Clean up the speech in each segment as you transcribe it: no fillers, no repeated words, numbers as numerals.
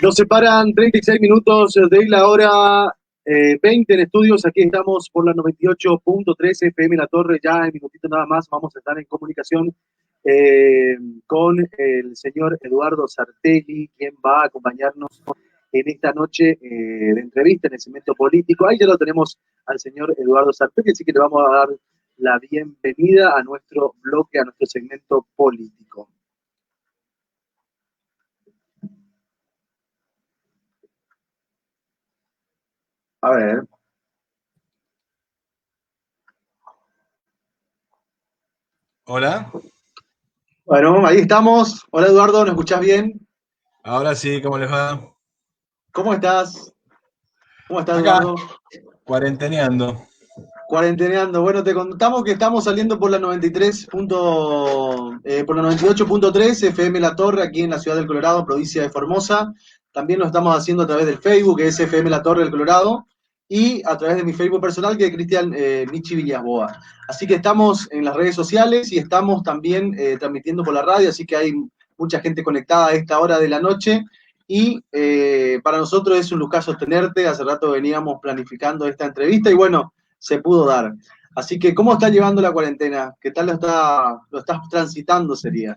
Nos separan 36 minutos de la hora 20 en estudios. Aquí estamos por la 98.3 FM La Torre. Ya en minutitos nada más vamos a estar en comunicación eh, con el señor Eduardo Sartelli, quien va a acompañarnos en esta noche de entrevista en el segmento político. Ahí ya lo tenemos al señor Eduardo Sartelli, así que le vamos a dar la bienvenida a nuestro bloque, a nuestro segmento político. A ver. Hola. Bueno, ahí estamos. Hola Eduardo, ¿nos escuchás bien? Ahora sí, ¿cómo les va? ¿Cómo estás? ¿Cómo estás, Acá, Eduardo? cuarenteneando. Cuarenteneando. Bueno, te contamos que estamos saliendo por la 98.3 FM La Torre, aquí en la ciudad del Colorado, provincia de Formosa. También lo estamos haciendo a través del Facebook, que es FM La Torre del Colorado, y a través de mi Facebook personal, que es Cristian Michi Villasboa. Así que estamos en las redes sociales y estamos también transmitiendo por la radio, así que hay mucha gente conectada a esta hora de la noche. Y para nosotros es un lujazo tenerte. Hace rato veníamos planificando esta entrevista y bueno, se pudo dar. Así que, ¿cómo estás llevando la cuarentena? ¿Qué tal lo estás transitando, sería?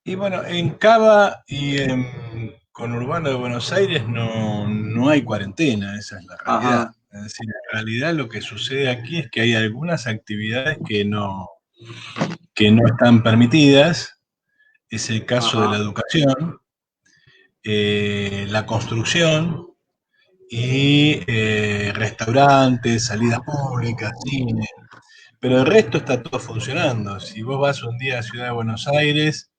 Y bueno, en Cava y en conurbano de Buenos Aires no hay cuarentena, esa es la realidad. Ajá. Es decir, en realidad lo que sucede aquí es que hay algunas actividades que no están permitidas. Es el caso de la Ajá. educación, la construcción y restaurantes, salidas públicas, cine. Pero el resto está todo funcionando. Si vos vas un día a Ciudad de Buenos Aires,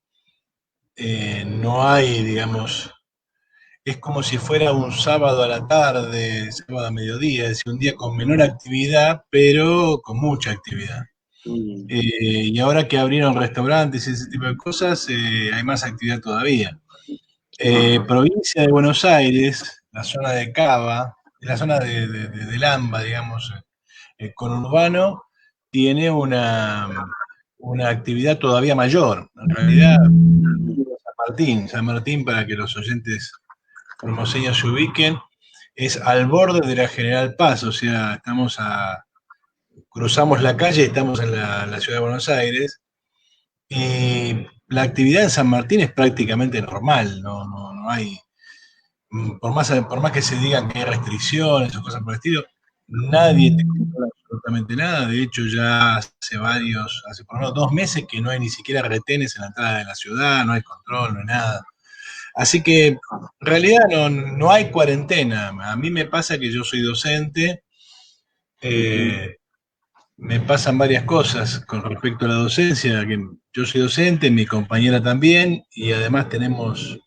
no hay, digamos, es como si fuera un sábado a la tarde, sábado a mediodía, es decir, un día con menor actividad, pero con mucha actividad. Mm. Y ahora que abrieron restaurantes y ese tipo de cosas, hay más actividad todavía. Ajá. Provincia de Buenos Aires, la zona de Cava, la zona de Lamba, digamos, conurbano, tiene una actividad todavía mayor. En realidad, San Martín, para que los oyentes formoseños se ubiquen, es al borde de la General Paz, o sea, cruzamos la calle y estamos en la ciudad de Buenos Aires. Y la actividad en San Martín es prácticamente normal, no hay, por más que se digan que hay restricciones o cosas por el estilo, nadie te controla absolutamente nada. De hecho, ya hace por lo menos 2 meses que no hay ni siquiera retenes en la entrada de la ciudad, no hay control, no hay nada. Así que en realidad no hay cuarentena. A mí me pasa que yo soy docente, Ujú. eh, me pasan varias cosas con respecto a la docencia, que yo soy docente, mi compañera también, y además tenemos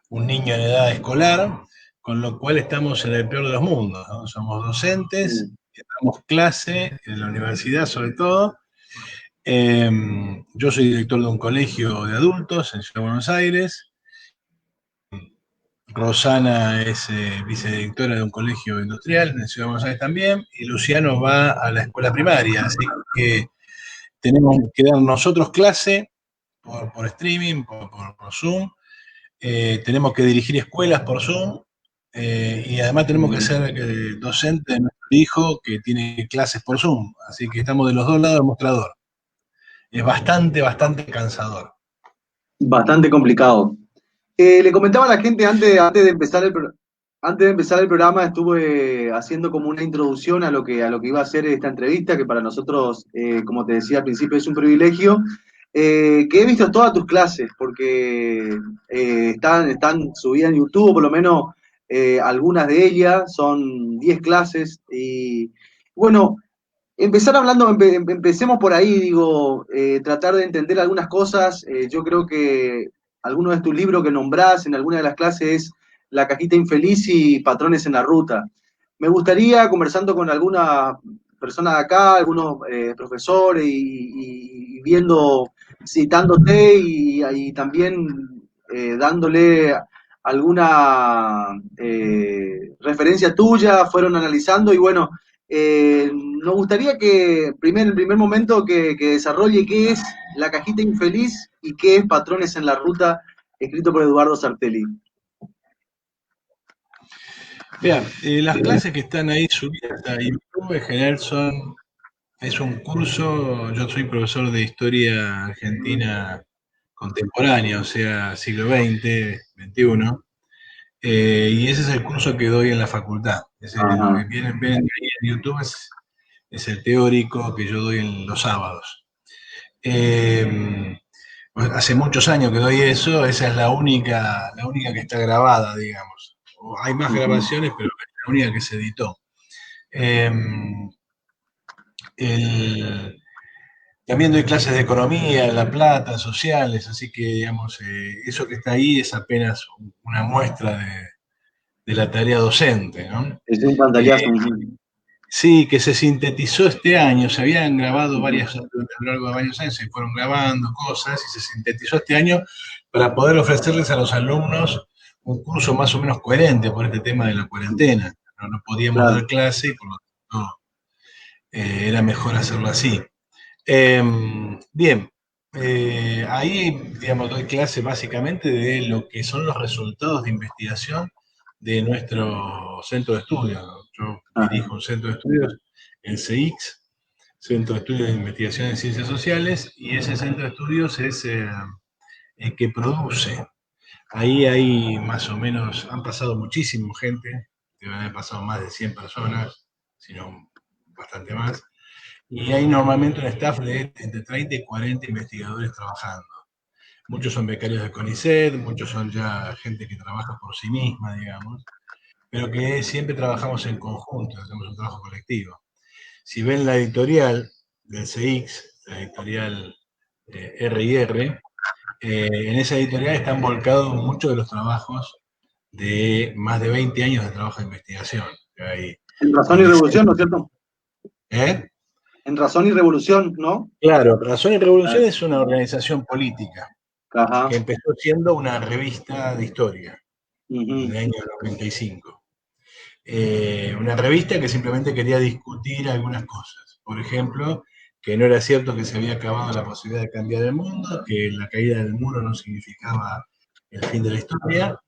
un niño en edad escolar, con lo cual estamos en el peor de los mundos, ¿no? Somos docentes, Mm. damos clase en la universidad sobre todo. Eh, yo soy director de un colegio de adultos en Ciudad de Buenos Aires. Rosana es vicedirectora de un colegio industrial en Ciudad de Buenos Aires también, y Luciano va a la escuela primaria, así que tenemos que dar nosotros clase por streaming, por Zoom, tenemos que dirigir escuelas por Zoom, y además tenemos que ser docente de nuestro hijo que tiene clases por Zoom, así que estamos de los dos lados del mostrador. Es bastante cansador. Bastante complicado. Le comentaba a la gente antes de empezar el programa, estuve haciendo como una introducción a lo que iba a ser esta entrevista, que para nosotros, como te decía al principio, es un privilegio. Que he visto todas tus clases, porque están subidas en YouTube, por lo menos algunas de ellas, son 10 clases. Y bueno, empecemos por ahí, digo, tratar de entender algunas cosas. Yo creo que alguno de tus libros que nombrás en alguna de las clases es La cajita infeliz y Patrones en la ruta. Me gustaría, conversando con alguna persona de acá, algunos profesores y viendo, citándote y también dándole alguna referencia tuya, fueron analizando y bueno, nos gustaría que en el primer momento que desarrolle qué es la cajita infeliz y qué es Patrones en la ruta escrito por Eduardo Sartelli. Vean, las clases que están ahí subidas a YouTube en general es un curso, yo soy profesor de historia argentina contemporánea, o sea, siglo XX, XXI, y ese es el curso que doy en la facultad. Lo que ven ahí en YouTube es el teórico que yo doy en los sábados. Hace muchos años que doy eso, esa es la única que está grabada, digamos. Hay más grabaciones, pero es la única que se editó. Eh, el, También doy clases de economía en La Plata, sociales, así que, digamos, eso que está ahí es apenas una muestra de la tarea docente, ¿no? Es un Eh, pantallazo. sí, que se sintetizó este año, se habían grabado varias, a lo largo de varios años, se fueron grabando cosas y se sintetizó este año para poder ofrecerles a los alumnos un curso más o menos coherente por este tema de la cuarentena. No podíamos Claro. dar clase y por lo tanto era mejor hacerlo así. Bien, ahí, digamos, doy clase básicamente de lo que son los resultados de investigación de nuestro centro de estudios. Yo dirijo un centro de estudios, el CEIX, Centro de Estudios de Investigación en Ciencias Sociales, y ese centro de estudios es el que produce. Ahí hay más o menos, han pasado muchísima gente, deben haber pasado más de 100 personas, si no bastante más, y hay normalmente un staff de entre 30 y 40 investigadores trabajando. Muchos son becarios de CONICET, muchos son ya gente que trabaja por sí misma, digamos, pero que siempre trabajamos en conjunto, hacemos un trabajo colectivo. Si ven la editorial del CX, la editorial R&R, en esa editorial están volcados muchos de los trabajos de más de 20 años de trabajo de investigación. Hay En Razón y CONICET, Revolución, ¿no es cierto? ¿eh? En Razón y Revolución, ¿no? Claro, Razón y Revolución es una organización política Ajá. que empezó siendo una revista de historia en el Uh-huh. año 95. Una revista que simplemente quería discutir algunas cosas. Por ejemplo, que no era cierto que se había acabado la posibilidad de cambiar el mundo, que la caída del muro no significaba el fin de la historia,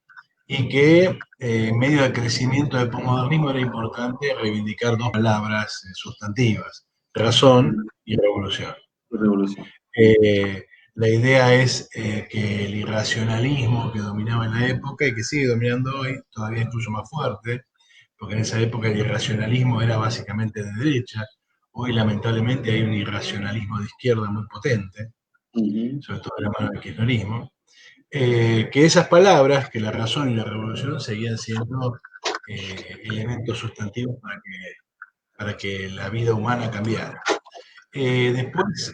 y que en medio del crecimiento del posmodernismo era importante reivindicar dos palabras sustantivas, razón y revolución. Revolución. Eh, la idea es que el irracionalismo que dominaba en la época y que sigue dominando hoy, todavía incluso más fuerte, porque en esa época el irracionalismo era básicamente de derecha, hoy lamentablemente hay un irracionalismo de izquierda muy potente, Uh-huh. sobre todo de la mano del kirchnerismo, que esas palabras, que la razón y la revolución, seguían siendo elementos sustantivos para que la vida humana cambiara. Después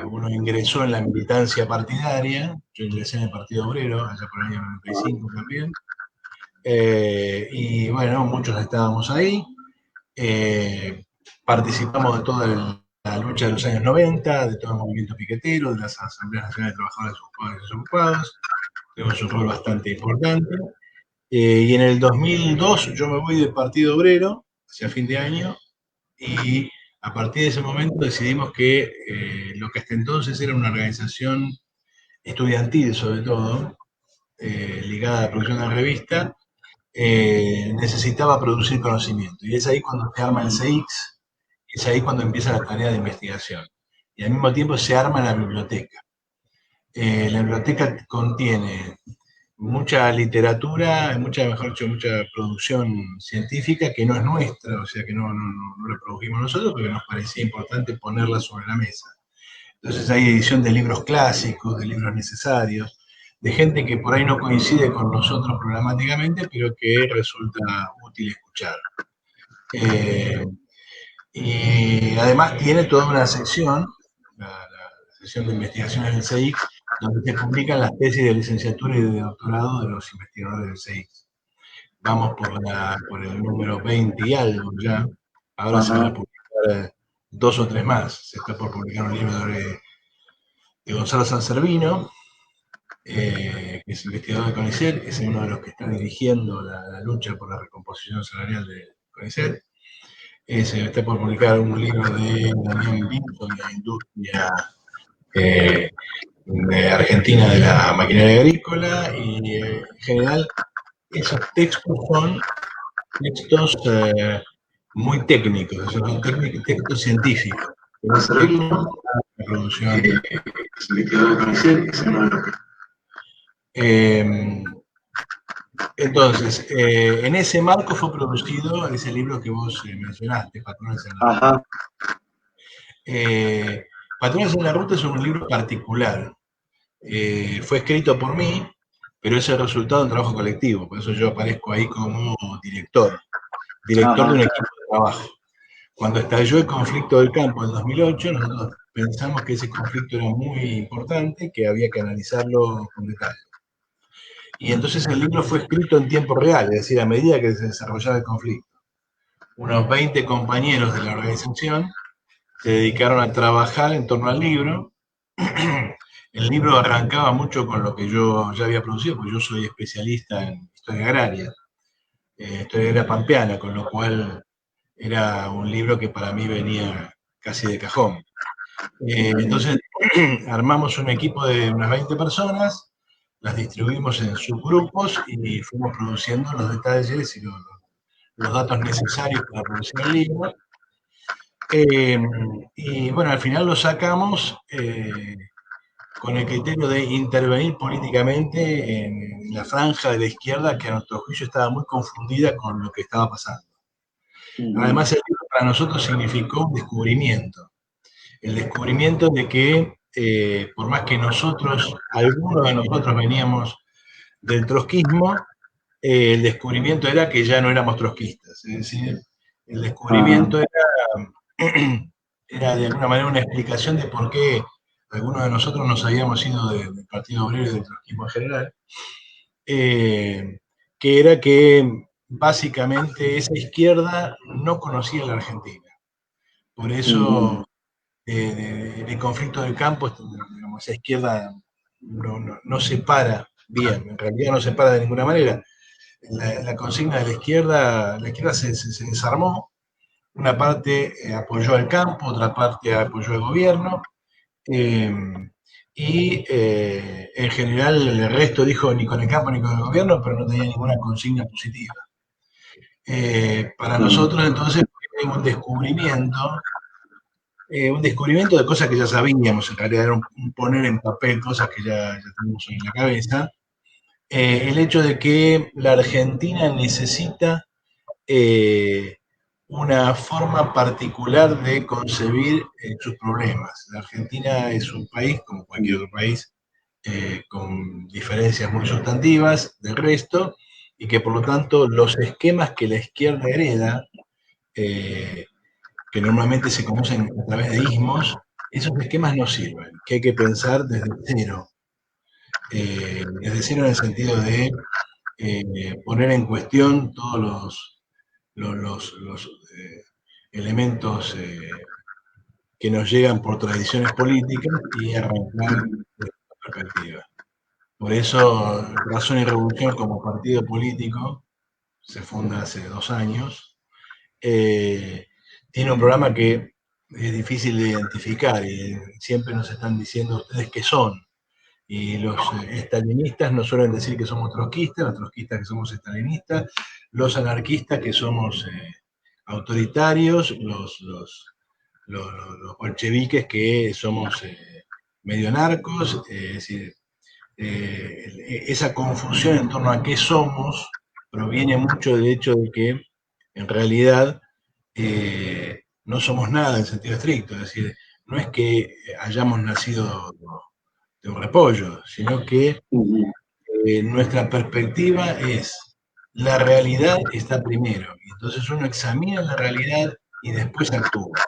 uno ingresó en la militancia partidaria, yo ingresé en el Partido Obrero, allá por el año 95 también, y bueno, muchos estábamos ahí, participamos de toda la lucha de los años 90, de todo el movimiento piquetero, de las asambleas nacionales de trabajadores ocupados y desocupados, tuvimos un rol bastante importante, y en el 2002 yo me voy del Partido Obrero, hacia fin de año, y a partir de ese momento decidimos que lo que hasta entonces era una organización estudiantil, sobre todo, ligada a la producción de la revista, necesitaba producir conocimiento. Y es ahí cuando se arma el CX, es ahí cuando empieza la tarea de investigación. Y al mismo tiempo se arma la biblioteca. La biblioteca contiene mucha literatura, mejor dicho, mucha producción científica que no es nuestra, o sea que no la produjimos nosotros, pero nos parecía importante ponerla sobre la mesa. Entonces hay edición de libros clásicos, de libros necesarios, de gente que por ahí no coincide con nosotros programáticamente, pero que resulta útil escuchar. Eh, y además tiene toda una sección, la sección de investigaciones del CEIC, donde se publican las tesis de licenciatura y de doctorado de los investigadores del CEIC. Vamos por el número 20 y algo ya. Ahora se van a publicar dos o tres más. Se está por publicar un libro de Gonzalo Sanservino, que es investigador de CONICET, es uno de los que está dirigiendo la lucha por la recomposición salarial de CONICET. Se está por publicar un libro de Daniel Vinson de la industria argentina de la maquinaria agrícola y en general esos textos son textos muy técnicos, son textos científicos. La producción. Entonces, en ese marco fue producido ese libro que vos mencionaste, Patrones en la Ruta. Patrones en la Ruta es un libro particular. Fue escrito por mí, pero es el resultado de un trabajo colectivo, por eso yo aparezco ahí como director de un equipo de trabajo. Cuando estalló el conflicto del campo en 2008, nosotros pensamos que ese conflicto era muy importante, que había que analizarlo con detalle. Y entonces el libro fue escrito en tiempo real, es decir, a medida que se desarrollaba el conflicto. Unos 20 compañeros de la organización se dedicaron a trabajar en torno al libro. El libro arrancaba mucho con lo que yo ya había producido, porque yo soy especialista en historia agraria, historia agraria pampeana, con lo cual era un libro que para mí venía casi de cajón. Entonces armamos un equipo de unas 20 personas, las distribuimos en subgrupos y fuimos produciendo los detalles y los datos necesarios para producir el libro. Y bueno, al final lo sacamos con el criterio de intervenir políticamente en la franja de la izquierda que a nuestro juicio estaba muy confundida con lo que estaba pasando. Además, el libro para nosotros significó un descubrimiento. El descubrimiento de que, por más que algunos de nosotros veníamos del trotskismo, el descubrimiento era que ya no éramos trotskistas. Es decir, el descubrimiento era de alguna manera una explicación de por qué algunos de nosotros nos habíamos ido del Partido Obrero y del trotskismo en general, que era que básicamente esa izquierda no conocía la Argentina. Por eso, el conflicto del campo, digamos, esa izquierda no se para bien, en realidad no se para de ninguna manera. La consigna de la izquierda se desarmó, una parte apoyó al campo, otra parte apoyó al gobierno, y en general el resto dijo ni con el campo ni con el gobierno, pero no tenía ninguna consigna positiva. Para nosotros entonces fue un descubrimiento de cosas que ya sabíamos, en realidad era un poner en papel cosas que ya teníamos en la cabeza. El hecho de que la Argentina necesita una forma particular de concebir sus problemas. La Argentina es un país, como cualquier otro país, con diferencias muy sustantivas del resto, y que por lo tanto los esquemas que la izquierda hereda, que normalmente se conocen a través de ismos, esos esquemas no sirven, que hay que pensar desde cero. Desde cero en el sentido de poner en cuestión todos los elementos que nos llegan por tradiciones políticas y arrancar de esta perspectiva. Por eso, Razón y Revolución como partido político se funda hace 2 años. Tiene un programa que es difícil de identificar y siempre nos están diciendo ustedes qué son. Y los estalinistas nos suelen decir que somos trotskistas, los trotskistas que somos estalinistas, los anarquistas que somos autoritarios, los bolcheviques que somos medio narcos, es decir, esa confusión en torno a qué somos proviene mucho del hecho de que en realidad no somos nada en sentido estricto, es decir, no es que hayamos nacido de un repollo, sino que nuestra perspectiva es la realidad está primero, y entonces uno examina la realidad y después actúa.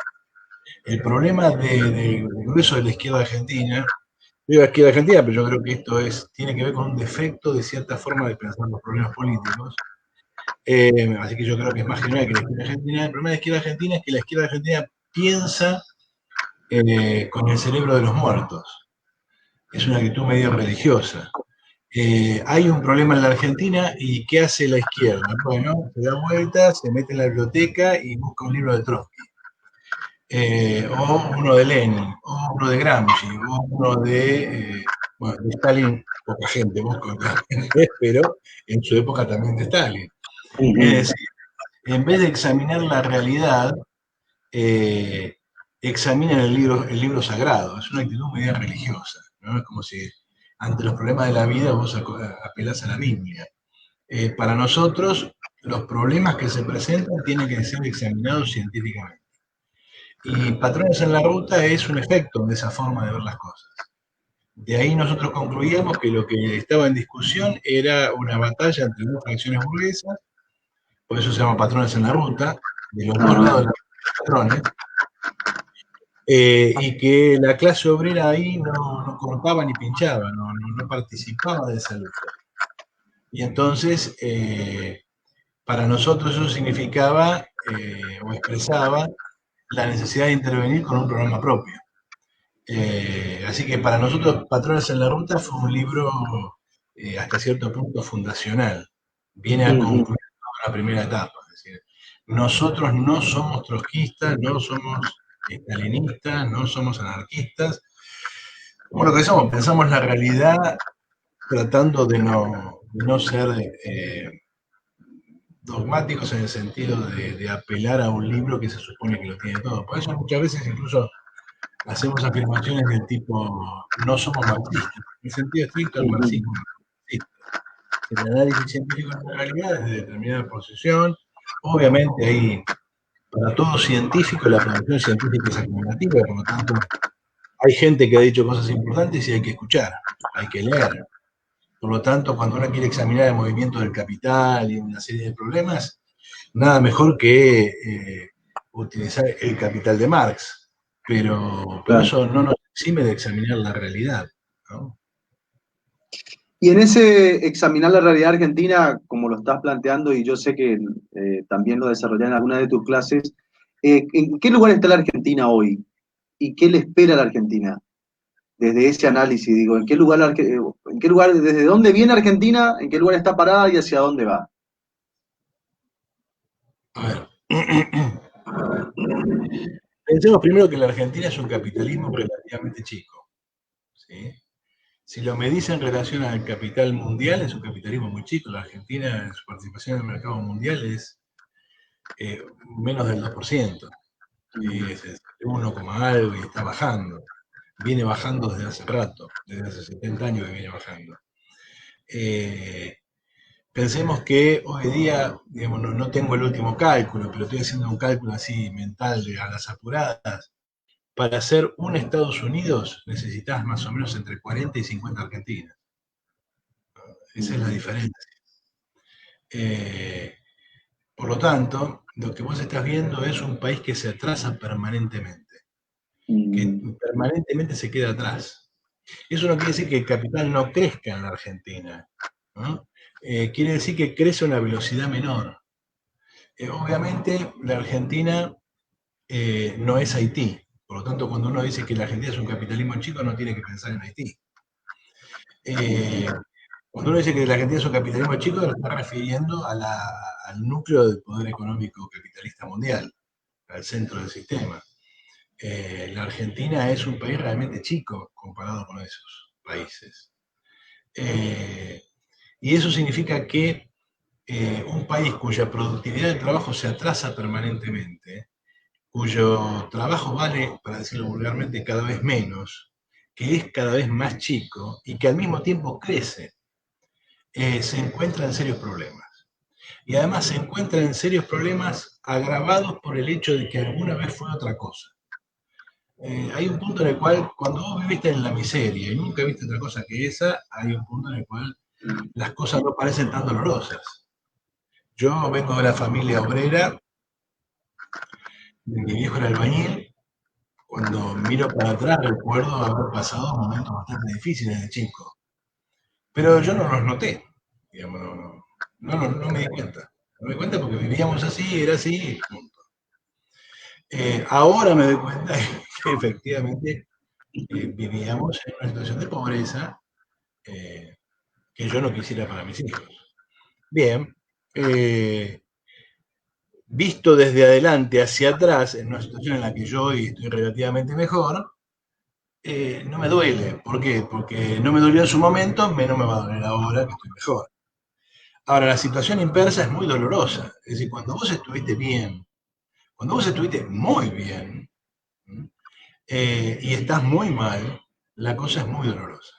El problema del grueso de la izquierda argentina, digo izquierda argentina, pero yo creo que esto tiene que ver con un defecto de cierta forma de pensar los problemas políticos, así que yo creo que es más general que la izquierda argentina. El problema de la izquierda argentina es que la izquierda argentina piensa con el cerebro de los muertos. Es una actitud medio religiosa. Hay un problema en la Argentina y ¿qué hace la izquierda? Bueno, se da vuelta, se mete en la biblioteca y busca un libro de Trotsky, o uno de Lenin, o uno de Gramsci, vos uno bueno, de Stalin, poca gente, vos pero en su época también de Stalin. Es decir, en vez de examinar la realidad, examinan el libro sagrado. Es una actitud media religiosa, ¿no? Es como si ante los problemas de la vida vos apelás a la Biblia. Para nosotros, los problemas que se presentan tienen que ser examinados científicamente. Y Patrones en la Ruta es un efecto de esa forma de ver las cosas. De ahí nosotros concluíamos que lo que estaba en discusión era una batalla entre dos fracciones burguesas, por eso se llama Patrones en la Ruta, de los dos lados de los patrones, y que la clase obrera ahí no cortaba ni pinchaba, no participaba de esa lucha. Y entonces, para nosotros eso significaba o expresaba la necesidad de intervenir con un programa propio. Así que para nosotros, Patrones en la Ruta fue un libro hasta cierto punto fundacional. Viene a concluir la primera etapa. Es decir, nosotros no somos trotskistas, no somos estalinistas, no somos anarquistas. Como lo que somos, pensamos la realidad tratando de no ser dogmáticos en el sentido de apelar a un libro que se supone que lo tiene todo. Por eso muchas veces incluso hacemos afirmaciones del tipo no somos marxistas. En el sentido estricto, el marxismo no existe. El análisis científico de la realidad desde determinada posición. Obviamente hay, para todo científico, la producción científica es acumulativa, por lo tanto, hay gente que ha dicho cosas importantes y hay que escuchar, hay que leer. Por lo tanto, cuando uno quiere examinar el movimiento del capital y una serie de problemas, nada mejor que utilizar el capital de Marx. Pero eso no nos exime de examinar la realidad, ¿no? Y en ese examinar la realidad argentina, como lo estás planteando, y yo sé que también lo desarrollás en alguna de tus clases, ¿en qué lugar está la Argentina hoy? ¿Y qué le espera a la Argentina? Desde ese análisis, digo, en qué lugar, desde dónde viene Argentina, en qué lugar está parada y hacia dónde va? A ver. Pensemos primero que la Argentina es un capitalismo relativamente chico, ¿sí? Si lo medís en relación al capital mundial, es un capitalismo muy chico. La Argentina, en su participación en el mercado mundial, es menos del 2%. Es 1, algo y está bajando. Viene bajando desde hace rato, desde hace 70 años que viene bajando. Pensemos que hoy día, digamos, no tengo el último cálculo, pero estoy haciendo un cálculo así mental a las apuradas. Para hacer un Estados Unidos necesitas más o menos entre 40 y 50 Argentinas. Esa es la diferencia. Por lo tanto, lo que vos estás viendo es un país que se atrasa permanentemente, que permanentemente se queda atrás. Eso no quiere decir que el capital no crezca en la Argentina, ¿no? Quiere decir que crece a una velocidad menor. Obviamente, la Argentina no es Haití. Por lo tanto, cuando uno dice que la Argentina es un capitalismo chico, no tiene que pensar en Haití. Cuando uno dice que la Argentina es un capitalismo chico, lo está refiriendo al núcleo del poder económico capitalista mundial, al centro del sistema. La Argentina es un país realmente chico comparado con esos países. Y eso significa que un país cuya productividad del trabajo se atrasa permanentemente, cuyo trabajo vale, para decirlo vulgarmente, cada vez menos, que es cada vez más chico y que al mismo tiempo crece, se encuentra en serios problemas. Y además se encuentra en serios problemas agravados por el hecho de que alguna vez fue otra cosa. Hay un punto en el cual, cuando vos viviste en la miseria y nunca viste otra cosa que esa, hay un punto en el cual las cosas no parecen tan dolorosas. Yo vengo de una familia obrera, mi viejo era albañil. Cuando miro para atrás recuerdo haber pasado momentos bastante difíciles de chico. Pero yo no los noté, digamos, no me di cuenta. No me di cuenta porque vivíamos así, era así, punto. Ahora me doy cuenta que efectivamente vivíamos en una situación de pobreza que yo no quisiera para mis hijos. Bien, visto desde adelante hacia atrás, en una situación en la que yo hoy estoy relativamente mejor, No me duele. ¿Por qué? Porque no me dolió en su momento, menos me va a doler ahora que estoy mejor. Ahora, la situación inversa es muy dolorosa. Es decir, cuando vos estuviste bien, cuando vos estuviste muy bien, y estás muy mal, la cosa es muy dolorosa.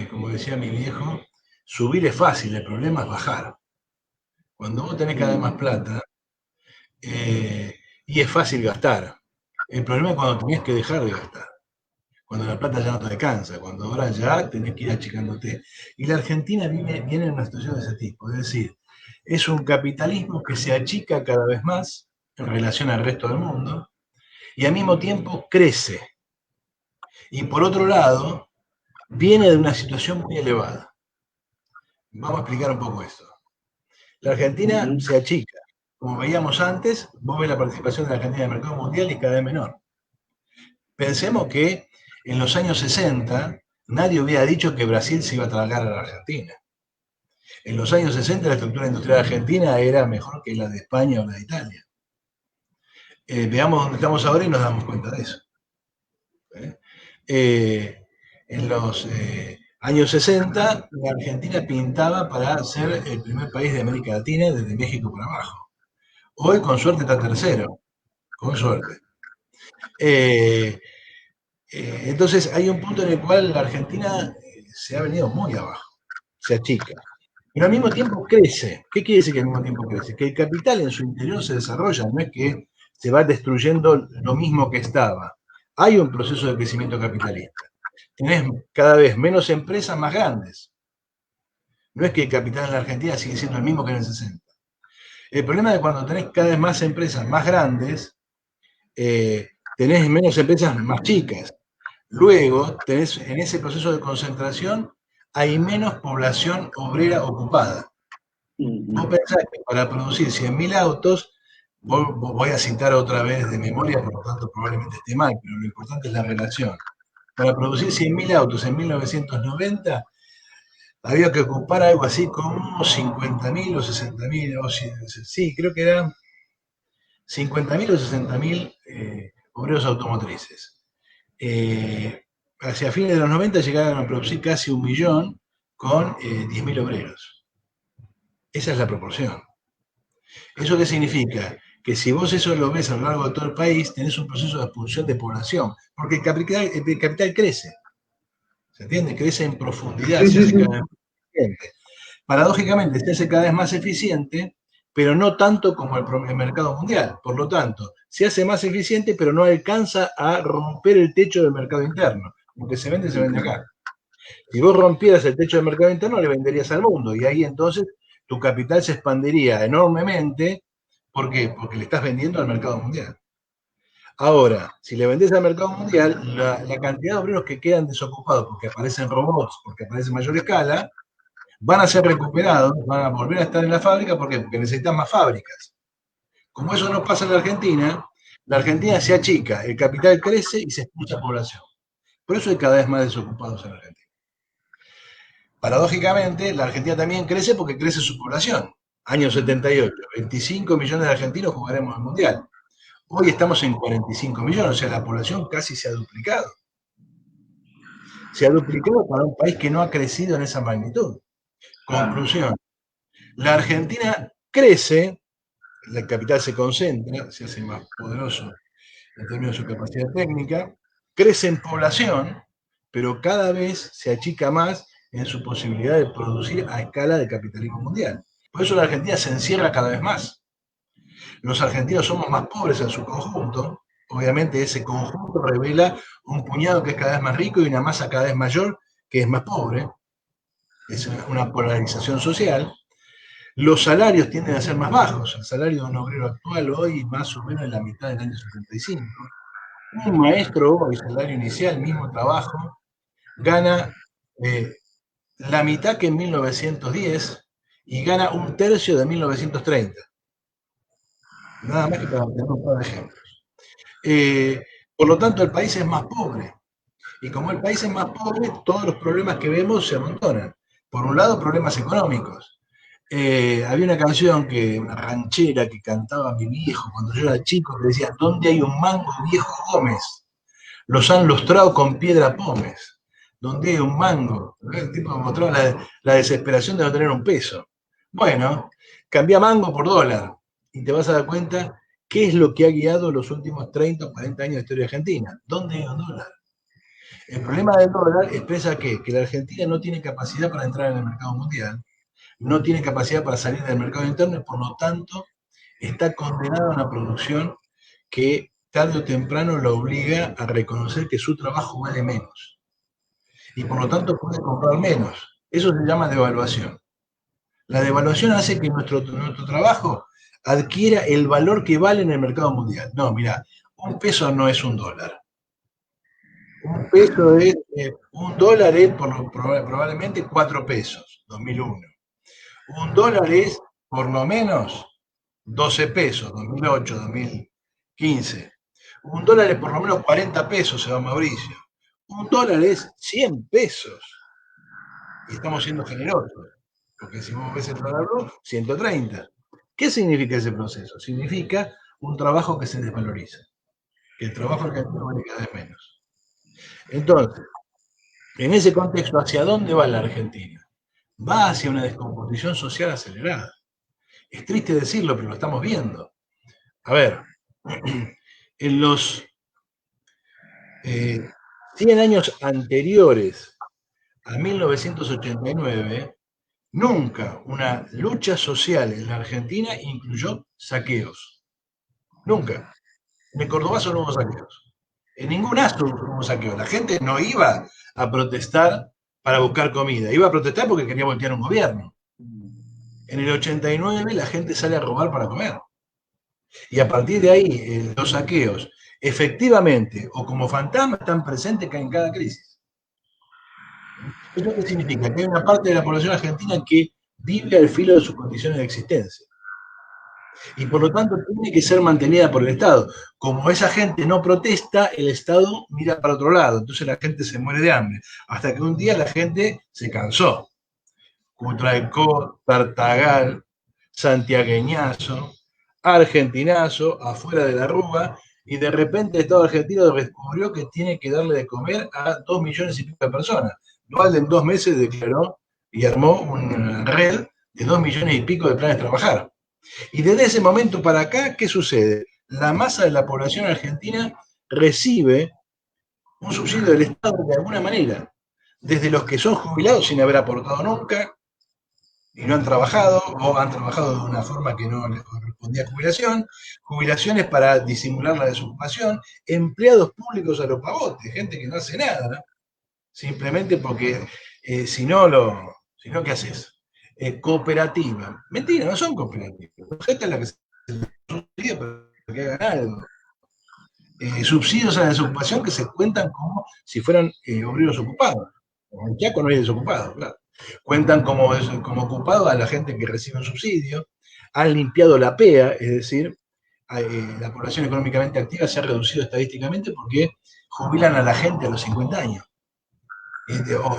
Como decía mi viejo, subir es fácil, el problema es bajar. Cuando vos tenés cada vez más plata, y es fácil gastar. El problema es cuando tenés que dejar de gastar, cuando la plata ya no te alcanza, cuando ahora ya tenés que ir achicándote. Y la Argentina viene en una situación de ese tipo, es decir, es un capitalismo que se achica cada vez más en relación al resto del mundo y al mismo tiempo crece. Y por otro lado, viene de una situación muy elevada. Vamos a explicar un poco esto. La Argentina se achica. Como veíamos antes, vos ves la participación de la Argentina en el mercado mundial y es cada vez menor. Pensemos que en los años 60 nadie hubiera dicho que Brasil se iba a tragar a la Argentina. En los años 60 la estructura industrial argentina era mejor que la de España o la de Italia. Veamos dónde estamos ahora y nos damos cuenta de eso. En los años 60 la Argentina pintaba para ser el primer país de América Latina desde México para abajo. Hoy con suerte está tercero, con suerte. Entonces hay un punto en el cual la Argentina se ha venido muy abajo, se achica, pero al mismo tiempo crece. ¿Qué quiere decir que al mismo tiempo crece? Que el capital en su interior se desarrolla, no es que se va destruyendo lo mismo que estaba. Hay un proceso de crecimiento capitalista. Tenés cada vez menos empresas más grandes. No es que el capital en la Argentina sigue siendo el mismo que en el 60. El problema es cuando tenés cada vez más empresas más grandes, tenés menos empresas más chicas. Luego, tenés, en ese proceso de concentración, hay menos población obrera ocupada. Vos pensás que para producir 100.000 autos, voy a citar otra vez de memoria, por lo tanto probablemente esté mal, pero lo importante es la relación. Para producir 100.000 autos en 1990, había que ocupar algo así como 50.000 o 60.000, sí, creo que eran 50.000 o 60.000 obreros automotrices. Hacia fines de los 90 llegaron a producir casi 1.000.000 con 10.000 obreros. Esa es la proporción. ¿Eso qué significa? Que si vos eso lo ves a lo largo de todo el país, tenés un proceso de expulsión de población, porque el capital crece. ¿Se entiende? Crece en profundidad, se hace cada vez más eficiente. Paradójicamente, se hace cada vez más eficiente, pero no tanto como el mercado mundial. Por lo tanto, se hace más eficiente, pero no alcanza a romper el techo del mercado interno. Lo que se vende acá. Si vos rompieras el techo del mercado interno, le venderías al mundo. Y ahí entonces tu capital se expandiría enormemente. ¿Por qué? Porque le estás vendiendo al mercado mundial. Ahora, si le vendés al mercado mundial, la cantidad de obreros que quedan desocupados porque aparecen robots, porque aparece mayor escala, van a ser recuperados, van a volver a estar en la fábrica. ¿Por qué? Porque necesitan más fábricas. Como eso no pasa en la Argentina se achica, el capital crece y se expulsa población. Por eso hay cada vez más desocupados en la Argentina. Paradójicamente, la Argentina también crece porque crece su población. Año 78, 25 millones de argentinos jugaremos al Mundial. Hoy estamos en 45 millones, o sea, la población casi se ha duplicado. Se ha duplicado para un país que no ha crecido en esa magnitud. Conclusión, la Argentina crece, el capital se concentra, se hace más poderoso en términos de su capacidad técnica, crece en población, pero cada vez se achica más en su posibilidad de producir a escala de capitalismo mundial. Por eso la Argentina se encierra cada vez más. Los argentinos somos más pobres en su conjunto. Obviamente ese conjunto revela un puñado que es cada vez más rico y una masa cada vez mayor que es más pobre. Es una polarización social. Los salarios tienden a ser más bajos. El salario de un obrero actual hoy más o menos en la mitad del año 75. Un maestro hoy, salario inicial, mismo trabajo, gana la mitad que en 1910 y gana un tercio de 1930. Nada más que para tener un par de ejemplos. Por lo tanto, el país es más pobre. Y como el país es más pobre, todos los problemas que vemos se amontonan. Por un lado, problemas económicos. Había una canción, una ranchera que cantaba mi viejo cuando yo era chico, que decía: ¿dónde hay un mango, viejo Gómez? los han lustrado con piedra pómez, donde hay un mango. El tipo mostró la desesperación de no tener un peso. Bueno, cambia mango por dólar y te vas a dar cuenta qué es lo que ha guiado los últimos 30 o 40 años de historia argentina. ¿Dónde hay un dólar? El problema del dólar expresa que la Argentina no tiene capacidad para entrar en el mercado mundial, no tiene capacidad para salir del mercado interno y por lo tanto está condenado a una producción que tarde o temprano lo obliga a reconocer que su trabajo vale menos y por lo tanto puede comprar menos. Eso se llama devaluación. La devaluación hace que nuestro trabajo adquiera el valor que vale en el mercado mundial. No, mira, un peso no es un dólar. Un peso es, un dólar es probablemente 4 pesos, 2001. Un dólar es por lo menos 12 pesos, 2008, 2015. Un dólar es por lo menos 40 pesos, se va Mauricio. Un dólar es 100 pesos. Y estamos siendo generosos. Porque si vos ves el dólar blue, 130. ¿Qué significa ese proceso? Significa un trabajo que se desvaloriza. Que el trabajo argentino vale cada vez menos. Entonces, en ese contexto, ¿hacia dónde va la Argentina? Va hacia una descomposición social acelerada. Es triste decirlo, pero lo estamos viendo. A ver, en los 100 años anteriores a 1989, nunca una lucha social en la Argentina incluyó saqueos. Nunca. En el Cordobazo no hubo saqueos. En ningún astro hubo saqueos. La gente no iba a protestar para buscar comida. Iba a protestar porque quería voltear un gobierno. En el 89 la gente sale a robar para comer. Y a partir de ahí, los saqueos, efectivamente, o como fantasma, están presentes en cada crisis. ¿Eso qué significa? Que hay una parte de la población argentina que vive al filo de sus condiciones de existencia. Y por lo tanto tiene que ser mantenida por el Estado. Como esa gente no protesta, el Estado mira para otro lado. Entonces la gente se muere de hambre. Hasta que un día la gente se cansó. Cutralcó, Tartagal, santiagueñazo, argentinazo, afuera de la Rúa, y de repente el Estado argentino descubrió que tiene que darle de comer a 2 millones y pico de personas. Dual en 2 meses declaró y armó una red de 2 millones y pico de planes de trabajar. Y desde ese momento para acá, ¿qué sucede? La masa de la población argentina recibe un subsidio del Estado de alguna manera, desde los que son jubilados sin haber aportado nunca y no han trabajado, o han trabajado de una forma que no les correspondía a jubilación, jubilaciones para disimular la desocupación, empleados públicos a los pavotes, gente que no hace nada, ¿no? Simplemente porque si no, ¿qué haces? Cooperativa. Mentira, no son cooperativas. Gente es la que se subsidia para que hagan algo. Subsidios a la desocupación que se cuentan como si fueran obreros ocupados. En Chaco no hay desocupados, claro. Cuentan como ocupados a la gente que recibe un subsidio. Han limpiado la PEA, es decir, la población económicamente activa se ha reducido estadísticamente porque jubilan a la gente a los 50 años.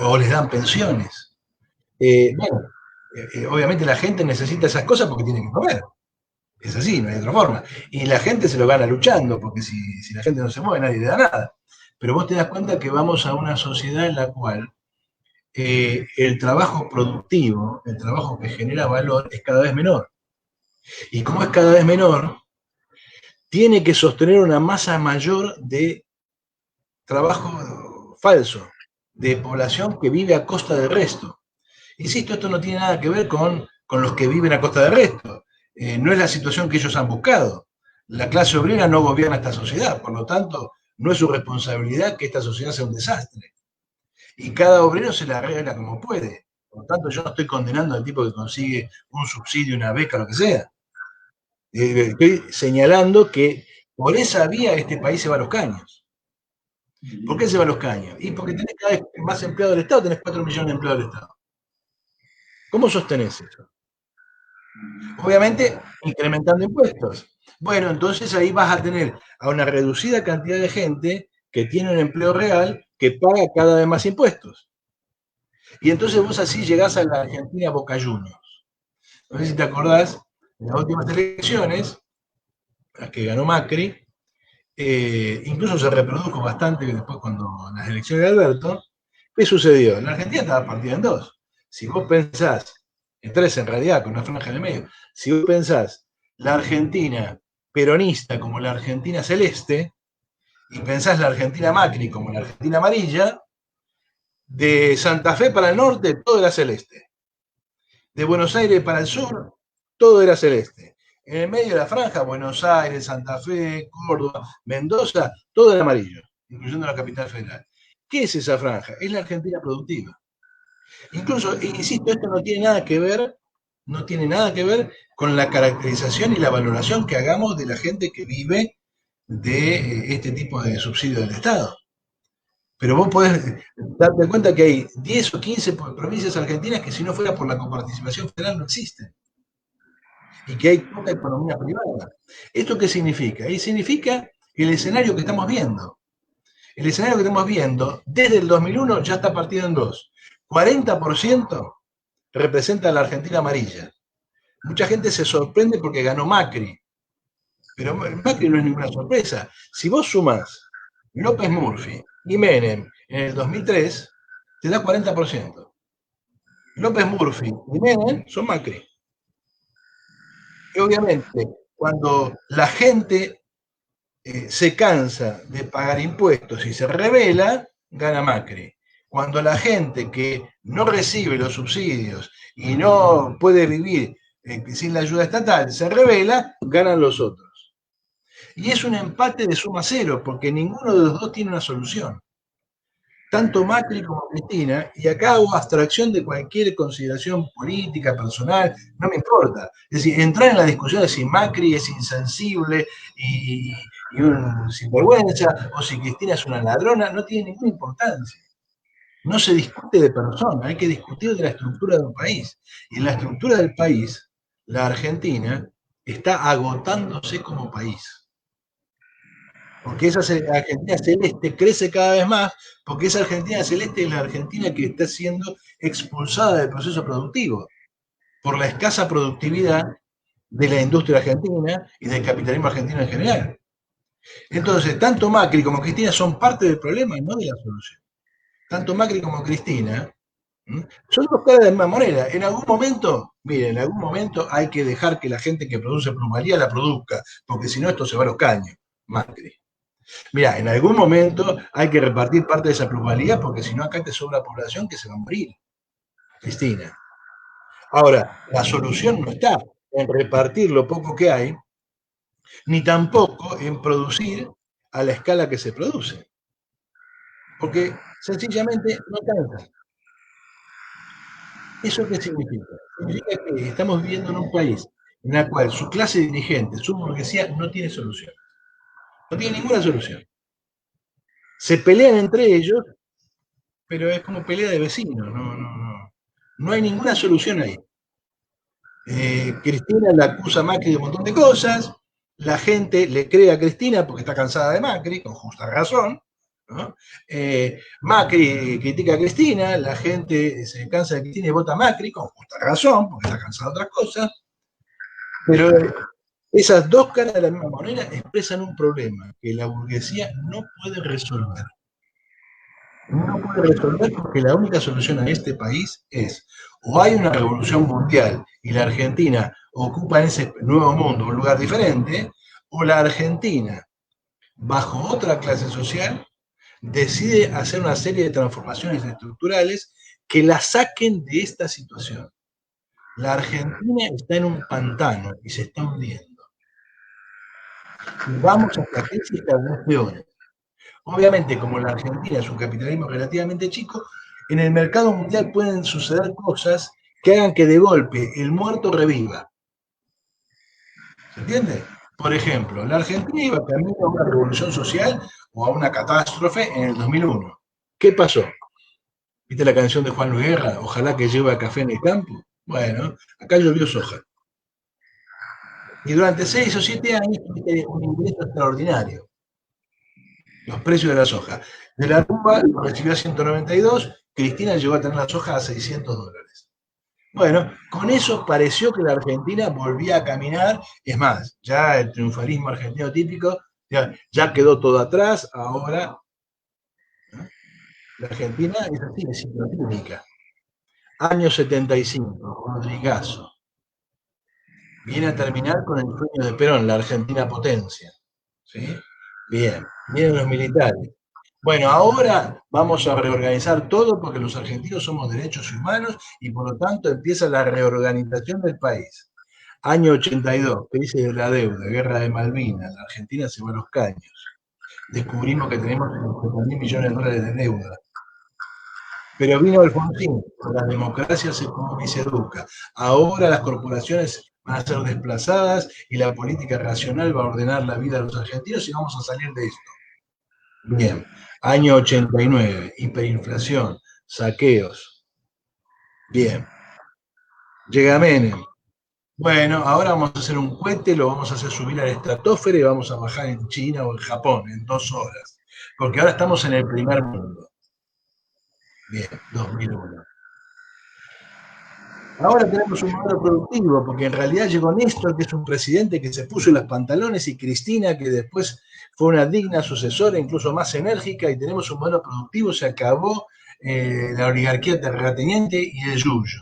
O les dan pensiones. Bueno, obviamente la gente necesita esas cosas porque tiene que comer. Es así, no hay otra forma. Y la gente se lo gana luchando, porque si la gente no se mueve, nadie le da nada. Pero vos te das cuenta que vamos a una sociedad en la cual el trabajo productivo, el trabajo que genera valor, es cada vez menor. Y como es cada vez menor, tiene que sostener una masa mayor de trabajo falso, de población que vive a costa del resto. Insisto, esto no tiene nada que ver con los que viven a costa del resto. No es la situación que ellos han buscado. La clase obrera no gobierna esta sociedad, por lo tanto, no es su responsabilidad que esta sociedad sea un desastre. Y cada obrero se la arregla como puede. Por lo tanto, yo no estoy condenando al tipo que consigue un subsidio, una beca, lo que sea. Estoy señalando que por esa vía este país se va a los caños. ¿Por qué se va a los caños? Y porque tenés cada vez más empleados del Estado, tenés 4 millones de empleados del Estado. ¿Cómo sostenés eso? Obviamente, incrementando impuestos. Bueno, entonces ahí vas a tener a una reducida cantidad de gente que tiene un empleo real que paga cada vez más impuestos. Y entonces vos así llegás a la Argentina Boca Juniors. No sé si te acordás, en las últimas elecciones, las que ganó Macri, incluso se reprodujo bastante después cuando las elecciones de Alberto. ¿Qué sucedió? La Argentina estaba partida en dos. Si vos pensás, en tres en realidad, con una franja en el medio, si vos pensás la Argentina peronista como la Argentina celeste, y pensás la Argentina Macri como la Argentina amarilla, de Santa Fe para el norte todo era celeste. De Buenos Aires para el sur, todo era celeste. En el medio de la franja, Buenos Aires, Santa Fe, Córdoba, Mendoza, todo era amarillo, incluyendo la capital federal. ¿Qué es esa franja? Es la Argentina productiva. Incluso, insisto, esto no tiene nada que ver, no tiene nada que ver con la caracterización y la valoración que hagamos de la gente que vive de este tipo de subsidio del Estado. Pero vos podés darte cuenta que hay 10 o 15 provincias argentinas que si no fuera por la coparticipación federal no existen. Y que hay poca economía privada. ¿Esto qué significa? Y significa el escenario que estamos viendo. El escenario que estamos viendo desde el 2001 ya está partido en dos. 40% representa a la Argentina amarilla. Mucha gente se sorprende porque ganó Macri. Pero Macri no es ninguna sorpresa. Si vos sumás López Murphy y Menem en el 2003, te da 40%. López Murphy y Menem son Macri. Y obviamente, cuando la gente se cansa de pagar impuestos y se rebela, gana Macri. Cuando la gente que no recibe los subsidios y no puede vivir sin la ayuda estatal se rebela, ganan los otros. Y es un empate de suma cero, porque ninguno de los dos tiene una solución. Tanto Macri como Cristina, y acá hago abstracción de cualquier consideración política, personal, no me importa. Es decir, entrar en la discusión de si Macri es insensible y un sinvergüenza, o si Cristina es una ladrona, no tiene ninguna importancia. No se discute de persona, hay que discutir de la estructura de un país. Y en la estructura del país, la Argentina está agotándose como país. Porque esa Argentina celeste crece cada vez más, porque esa Argentina celeste es la Argentina que está siendo expulsada del proceso productivo por la escasa productividad de la industria argentina y del capitalismo argentino en general. Entonces, tanto Macri como Cristina son parte del problema, no de la solución. Tanto Macri como Cristina son dos caras de la misma moneda. En algún momento, miren, en algún momento hay que dejar que la gente que produce plusvalía la produzca, porque si no esto se va a los caños. Macri. Mira, en algún momento hay que repartir parte de esa plusvalía porque si no acá te sobra población que se va a morir. Cristina. Ahora, la solución no está en repartir lo poco que hay, ni tampoco en producir a la escala que se produce. Porque sencillamente no alcanza. ¿Eso qué significa? Significa que estamos viviendo en un país en el cual su clase dirigente, su burguesía, no tiene solución. No tiene ninguna solución. Se pelean entre ellos, pero es como pelea de vecinos, no hay ninguna solución ahí. Cristina la acusa a Macri de un montón de cosas, la gente le cree a Cristina porque está cansada de Macri, con justa razón, ¿no? Macri critica a Cristina, la gente se cansa de Cristina y vota a Macri, con justa razón, porque está cansada de otras cosas, pero esas dos caras de la misma moneda expresan un problema que la burguesía no puede resolver. No puede resolver porque la única solución a este país es o hay una revolución mundial y la Argentina ocupa en ese nuevo mundo un lugar diferente, o la Argentina, bajo otra clase social, decide hacer una serie de transformaciones estructurales que la saquen de esta situación. La Argentina está en un pantano y se está hundiendo. Y vamos a esta crisis cada vez peor. Obviamente, como la Argentina es un capitalismo relativamente chico, en el mercado mundial pueden suceder cosas que hagan que de golpe el muerto reviva. ¿Se entiende? Por ejemplo, la Argentina iba camino a una revolución social o a una catástrofe en el 2001. ¿Qué pasó? ¿Viste la canción de Juan Luis Guerra? Ojalá que llueva café en el campo. Bueno, acá llovió soja. Y durante 6 o 7 años tuviste un ingreso extraordinario. Los precios de la soja. De la Rúa lo recibió a 192, Cristina llegó a tener la soja a $600. Bueno, con eso pareció que la Argentina volvía a caminar. Es más, ya el triunfalismo argentino típico Ya quedó todo atrás, ahora, ¿no? La Argentina es así, es ciclotímica. Año 75, Rodrigazo. Viene a terminar con el sueño de Perón, la Argentina potencia. ¿Sí? Bien, vienen los militares. Bueno, ahora vamos a reorganizar todo porque los argentinos somos derechos humanos y por lo tanto empieza la reorganización del país. Año 82, crisis de la deuda, guerra de Malvinas, la Argentina se va a los caños. Descubrimos que tenemos 50.000 millones de dólares de deuda. Pero vino Alfonsín, la democracia se come y se educa. Ahora las corporaciones van a ser desplazadas y la política racional va a ordenar la vida de los argentinos y vamos a salir de esto. Bien, año 89, hiperinflación, saqueos. Bien, llega Menem. Bueno, ahora vamos a hacer un cohete, lo vamos a hacer subir a la estratosfera y vamos a bajar en China o en Japón en 2 horas. Porque ahora estamos en el primer mundo. Bien, 2001. Ahora tenemos un modelo productivo, porque en realidad llegó Néstor, que es un presidente que se puso los pantalones, y Cristina, que después fue una digna sucesora, incluso más enérgica, y tenemos un modelo productivo, se acabó la oligarquía terrateniente y el yuyo.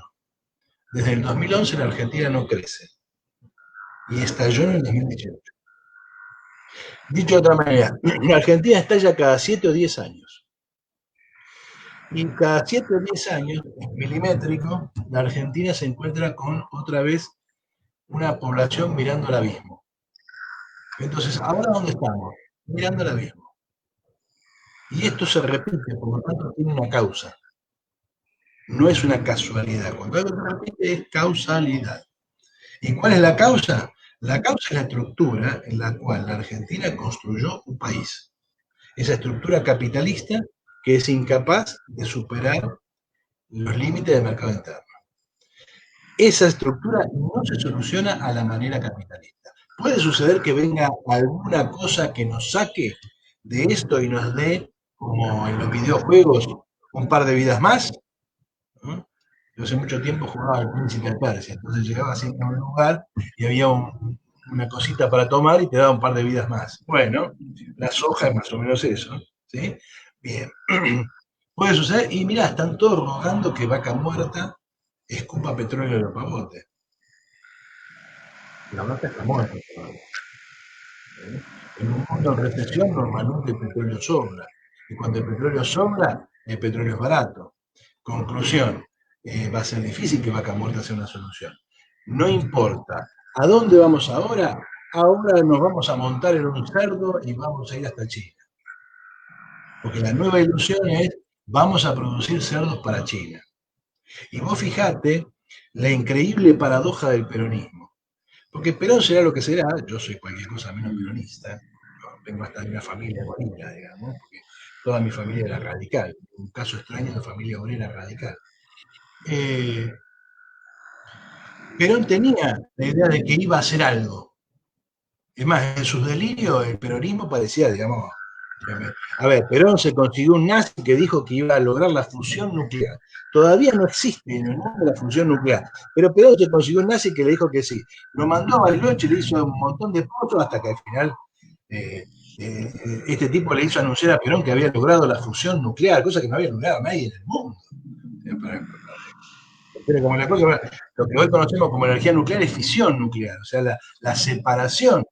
Desde el 2011 la Argentina no crece, y estalló en el 2018. Dicho de otra manera, la Argentina estalla cada 7 o 10 años. Y cada 7 o 10 años, milimétrico, la Argentina se encuentra con otra vez una población mirando al abismo. Entonces, ¿ahora dónde estamos? Mirando al abismo. Y esto se repite, por lo tanto tiene una causa. No es una casualidad. Cuando algo se repite es causalidad. ¿Y cuál es la causa? La causa es la estructura en la cual la Argentina construyó un país. Esa estructura capitalista que es incapaz de superar los límites del mercado interno. Esa estructura no se soluciona a la manera capitalista. Puede suceder que venga alguna cosa que nos saque de esto y nos dé, como en los videojuegos, un par de vidas más, ¿no? Yo hace mucho tiempo jugaba al Príncipe de Persia, entonces llegaba siempre a un lugar y había una cosita para tomar y te daba un par de vidas más. Bueno, la soja es más o menos eso, ¿sí? Bien. Puede suceder, y mirá, están todos rogando que Vaca Muerta escupa petróleo en los pavotes. La vaca está muerta. En un mundo en recesión normalmente el petróleo sobra. Y cuando el petróleo sobra, el petróleo es barato. Conclusión, va a ser difícil que Vaca Muerta sea una solución. No importa. ¿A dónde vamos ahora? Ahora nos vamos a montar en un cerdo y vamos a ir hasta China. Porque la nueva ilusión es, vamos a producir cerdos para China. Y vos fijate la increíble paradoja del peronismo. Porque Perón será lo que será, yo soy cualquier cosa menos peronista, vengo hasta de una familia obrera, digamos, porque toda mi familia era radical, un caso extraño de familia obrera radical. Perón tenía la idea de que iba a hacer algo. Es más, en sus delirios el peronismo parecía, digamos, a ver, Perón se consiguió un nazi que dijo que iba a lograr la fusión nuclear. Todavía no existe en el mundo la fusión nuclear, pero Perón se consiguió un nazi que le dijo que sí. Lo mandó a Bariloche, le hizo un montón de pozos hasta que al final este tipo le hizo anunciar a Perón que había logrado la fusión nuclear, cosa que no había logrado nadie en el mundo. Pero como la cosa, lo que hoy conocemos como energía nuclear es fisión nuclear, o sea, la separación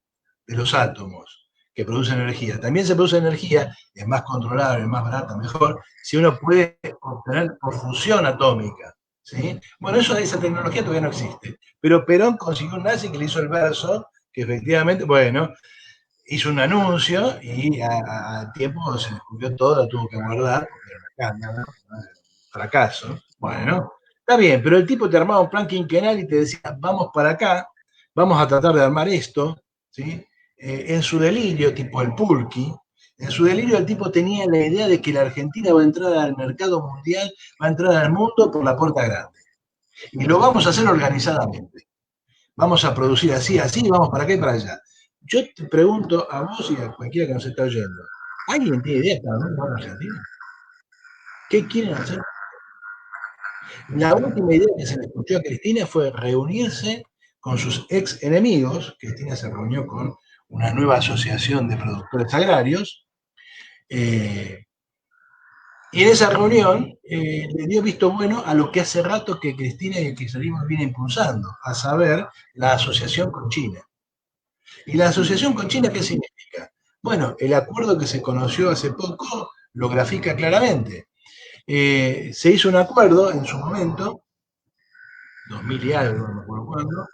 de los átomos que producen energía. También se produce energía, es más controlable, es más barata, mejor, si uno puede obtener por fusión atómica. ¿Sí? Bueno, esa tecnología todavía no existe. Pero Perón consiguió un nazi que le hizo el verso, que efectivamente, bueno, hizo un anuncio y a tiempo se descubrió todo, lo tuvo que guardar, porque era una cámara, ¿no? Fracaso. Bueno, está bien, pero el tipo te armaba un plan quinquenal y te decía, vamos para acá, vamos a tratar de armar esto, ¿sí? En su delirio, tipo el Pulqui, en su delirio el tipo tenía la idea de que la Argentina va a entrar al mercado mundial, va a entrar al mundo por la puerta grande. Y lo vamos a hacer organizadamente. Vamos a producir así, así, vamos para acá y para allá. Yo te pregunto a vos y a cualquiera que nos está oyendo, ¿alguien tiene idea para dónde va la Argentina? ¿Qué quieren hacer? La última idea que se le escuchó a Cristina fue reunirse con sus ex enemigos. Cristina se reunió con una nueva asociación de productores agrarios, y en esa reunión le dio visto bueno a lo que hace rato que Cristina y el kirchnerismo viene impulsando, a saber, la asociación con China. ¿Y la asociación con China qué significa? Bueno, el acuerdo que se conoció hace poco lo grafica claramente. Se hizo un acuerdo en su momento, 2000 y algo, no me acuerdo cuándo,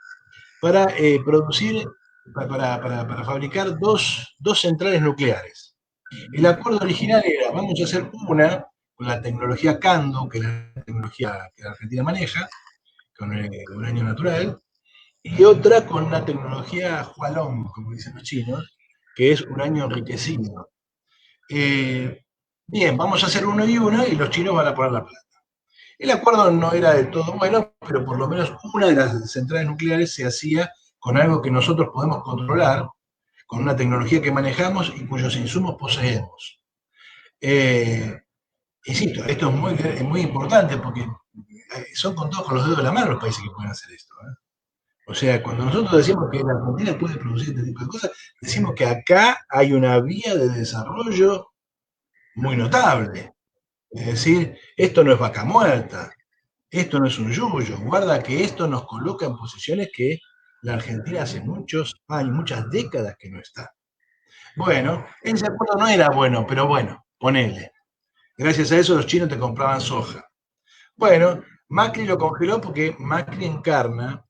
para producir, para fabricar dos centrales nucleares. El acuerdo original era, vamos a hacer una con la tecnología CANDU, que es la tecnología que la Argentina maneja, con el uranio natural, y otra con la tecnología Hualong, como dicen los chinos, que es uranio enriquecido. Bien, vamos a hacer uno y los chinos van a poner la plata. El acuerdo no era del todo bueno, pero por lo menos una de las centrales nucleares se hacía con algo que nosotros podemos controlar, con una tecnología que manejamos y cuyos insumos poseemos. Insisto, esto es muy importante porque son contados con los dedos de la mano los países que pueden hacer esto. O sea, cuando nosotros decimos que la Argentina puede producir este tipo de cosas, decimos que acá hay una vía de desarrollo muy notable. Es decir, esto no es vaca muerta, esto no es un yuyo, guarda que esto nos coloca en posiciones que la Argentina hace muchos años, muchas décadas que no está. Bueno, ese acuerdo no era bueno, pero bueno, ponele. Gracias a eso los chinos te compraban soja. Bueno, Macri lo congeló porque Macri encarna,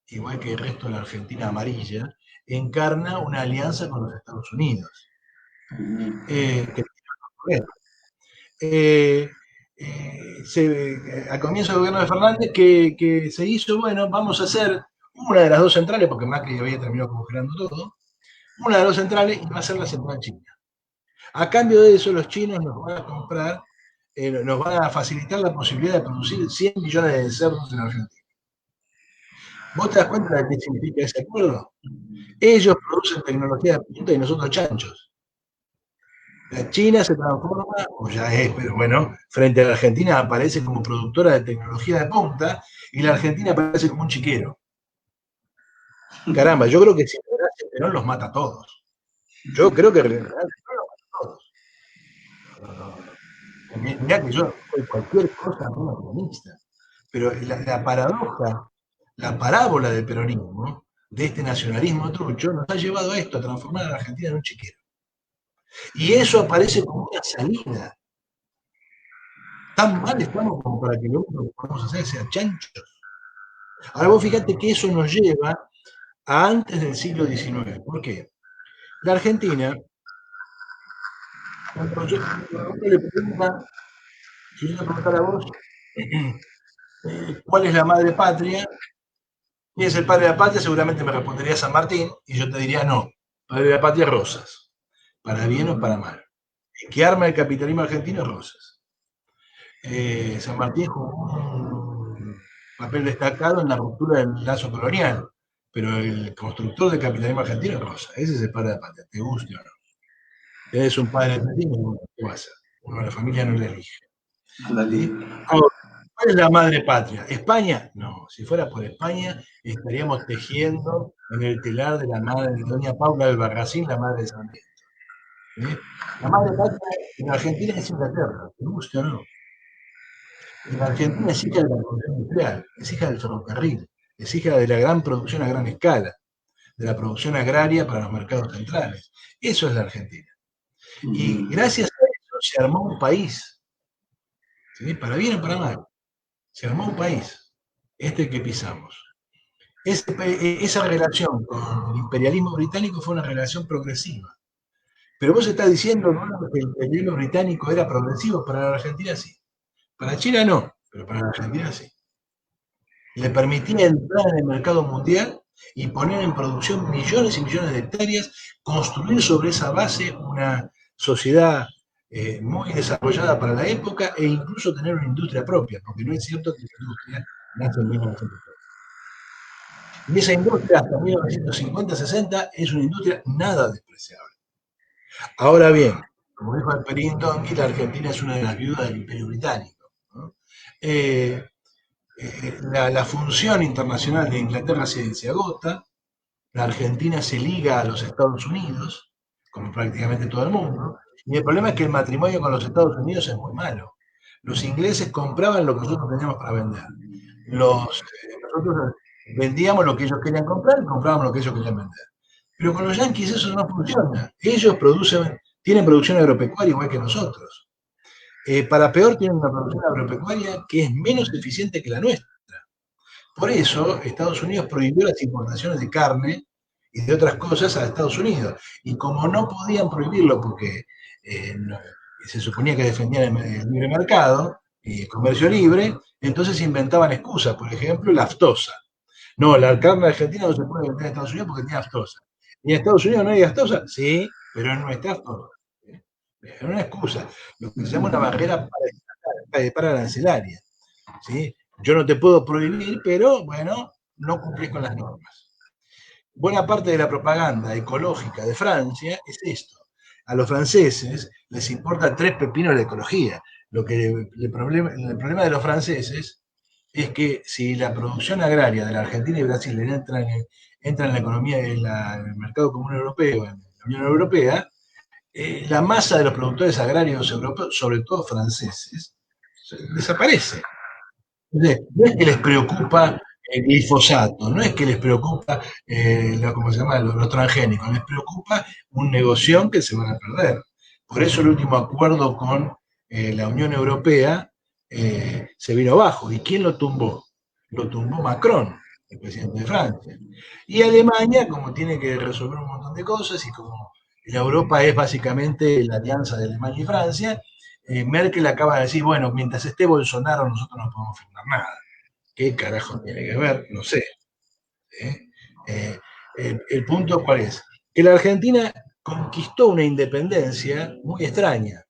igual que el resto de la Argentina amarilla, encarna una alianza con los Estados Unidos. Al comienzo del gobierno de Fernández, que se hizo, bueno, vamos a hacer una de las dos centrales, porque Macri había terminado congelando todo, una de las dos centrales y va a ser la central china. A cambio de eso, los chinos nos van a comprar, nos van a facilitar la posibilidad de producir 100 millones de cerdos en Argentina. ¿Vos te das cuenta de qué significa ese acuerdo? Ellos producen tecnología de punta y nosotros chanchos. La China se transforma, o ya es, pero bueno, frente a la Argentina aparece como productora de tecnología de punta y la Argentina aparece como un chiquero. Caramba, yo creo que si Perón los mata a todos. Yo creo que realmente los mata a todos. Mirá que yo soy cualquier cosa menos peronista. Pero la paradoja, la parábola del peronismo, de este nacionalismo trucho, nos ha llevado a esto, a transformar a la Argentina en un chiquero. Y eso aparece como una salida. Tan mal estamos como para que lo único que podemos hacer sea chanchos. Ahora vos fíjate que eso nos lleva a antes del siglo XIX. ¿Por qué? La Argentina, cuando yo le pregunta, si yo te preguntara a vos, ¿cuál es la madre patria? ¿Quién es el padre de la patria? Seguramente me respondería San Martín, y yo te diría no. Padre de la patria es Rosas. Para bien o para mal. El que arma el capitalismo argentino es Rosas. San Martín jugó un papel destacado en la ruptura del lazo colonial, pero el constructor del capitalismo argentino es Rosas. Ese es el padre de la patria, te guste o no. Tenés un padre argentino, ¿qué va a hacer? Uno de la familia no le elige. Ahora, ¿cuál es la madre patria? ¿España? No, si fuera por España, estaríamos tejiendo en el telar de la madre de doña Paula Albarracín, la madre de San Miguel. La madre patria en Argentina es Inglaterra, ¿te gusta o no? En Argentina es hija de la revolución industrial, es hija del ferrocarril, es hija de la gran producción a gran escala, de la producción agraria para los mercados centrales. Eso es la Argentina. Y gracias a eso se armó un país, ¿sí? Para bien o para mal. Se armó un país, este que pisamos. Esa relación con el imperialismo británico fue una relación progresiva. Pero vos estás diciendo, ¿no?, que el imperialismo británico era progresivo. Para la Argentina sí. Para China no, pero para la Argentina sí. Le permitía entrar en el mercado mundial y poner en producción millones y millones de hectáreas, construir sobre esa base una sociedad muy desarrollada para la época e incluso tener una industria propia, porque no es cierto que la industria nace en 1930. Y esa industria hasta 1950-60 es una industria nada despreciable. Ahora bien, como dijo Alperín Tonki, la Argentina es una de las viudas del Imperio Británico, ¿no? La función internacional de Inglaterra se agota, la Argentina se liga a los Estados Unidos, como prácticamente todo el mundo, y el problema es que el matrimonio con los Estados Unidos es muy malo. Los ingleses compraban lo que nosotros teníamos para vender. Nosotros vendíamos lo que ellos querían comprar y comprábamos lo que ellos querían vender. Pero con los yanquis eso no funciona. Ellos tienen producción agropecuaria igual que nosotros. Para peor, tienen una producción agropecuaria que es menos eficiente que la nuestra. Por eso, Estados Unidos prohibió las importaciones de carne y de otras cosas a Estados Unidos. Y como no podían prohibirlo porque se suponía que defendían el libre mercado y el comercio libre, entonces inventaban excusas. Por ejemplo, la aftosa. No, la carne argentina no se puede vender en Estados Unidos porque tiene aftosa. ¿Y en Estados Unidos no hay aftosa? Sí, pero no está aftosa. Es una excusa. Lo que se llama una barrera para arancelaria. ¿Sí? Yo no te puedo prohibir, pero bueno, no cumplís con las normas. Buena parte de la propaganda ecológica de Francia es esto. A los franceses les importa 3 pepinos la ecología. El problema de los franceses es que si la producción agraria de la Argentina y Brasil entra en la economía, en el mercado común europeo, en la Unión Europea, la masa de los productores agrarios europeos, sobre todo franceses, desaparece. No es que les preocupa el glifosato, no es que les preocupa ¿cómo se llama? Los transgénicos, les preocupa un negocio que se van a perder. Por eso el último acuerdo con la Unión Europea se vino abajo. ¿Y quién lo tumbó? Lo tumbó Macron, el presidente de Francia. Y Alemania, como tiene que resolver un montón de cosas y como la Europa es básicamente la alianza de Alemania y Francia, Merkel acaba de decir, bueno, mientras esté Bolsonaro nosotros no podemos firmar nada. ¿Qué carajo tiene que ver? No sé. ¿Eh? El punto cuál es? Que la Argentina conquistó una independencia muy extraña.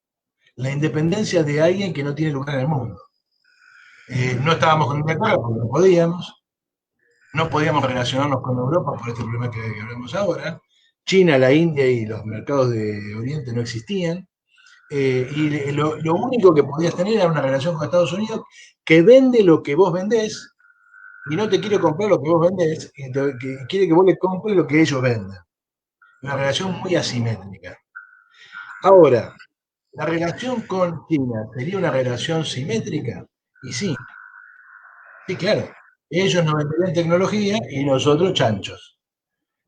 La independencia de alguien que no tiene lugar en el mundo. No estábamos con Inglaterra porque no podíamos relacionarnos con Europa por este problema que hablamos ahora. China, la India y los mercados de Oriente no existían. Y lo único que podías tener era una relación con Estados Unidos que vende lo que vos vendés y no te quiere comprar lo que vos vendés, que quiere que vos le compres lo que ellos venden. Una relación muy asimétrica. Ahora, ¿la relación con China sería una relación simétrica? Y sí, sí, claro. Ellos nos venderían tecnología y nosotros chanchos.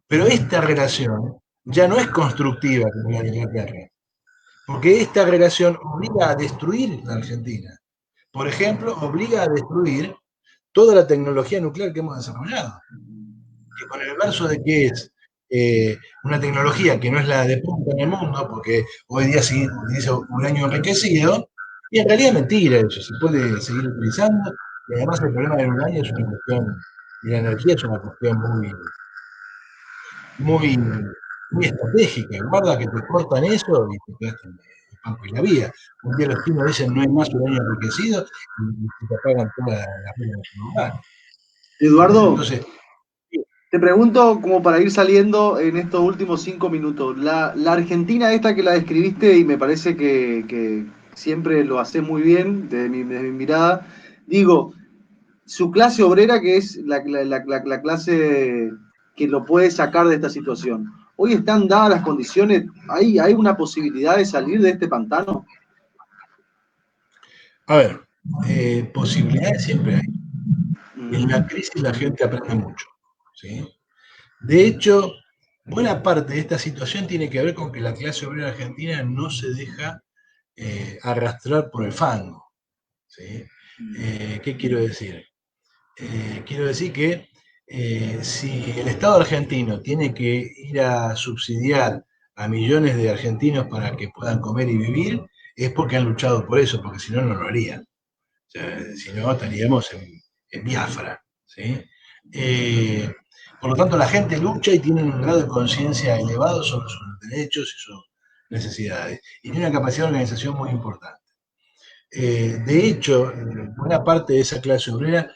Pero esta relación ya no es constructiva como la de Inglaterra, porque esta relación obliga a destruir la Argentina. Por ejemplo, obliga a destruir toda la tecnología nuclear que hemos desarrollado. Que con el verso de que es una tecnología que no es la de punta en el mundo, porque hoy día se utiliza uranio enriquecido, y en realidad es mentira eso, se puede seguir utilizando, y además el problema del uranio es una cuestión, y la energía es una cuestión muy, muy estratégica. Guarda que te cortan eso y te quedas en el campo y la vía. Un día los chinos dicen no hay más uranio enriquecido y te apagan toda la pila urbana. Eduardo, Entonces, te pregunto como para ir saliendo en estos últimos 5 minutos, la Argentina esta que la describiste y me parece que siempre lo hace muy bien desde mi mirada, digo, su clase obrera que es la clase que lo puede sacar de esta situación. Hoy están dadas las condiciones, ¿hay una posibilidad de salir de este pantano? a ver, posibilidades siempre hay. En la crisis la gente aprende mucho. ¿Sí? De hecho, buena parte de esta situación tiene que ver con que la clase obrera argentina no se deja arrastrar por el fango. ¿Sí? ¿Qué quiero decir? Quiero decir que si el Estado argentino tiene que ir a subsidiar a millones de argentinos para que puedan comer y vivir, es porque han luchado por eso, porque si no, no lo harían. O sea, si no, estaríamos en Biafra. ¿Sí? Eh, por lo tanto, la gente lucha y tiene un grado de conciencia elevado sobre sus derechos y sus necesidades. Y tiene una capacidad de organización muy importante. De hecho, buena parte de esa clase obrera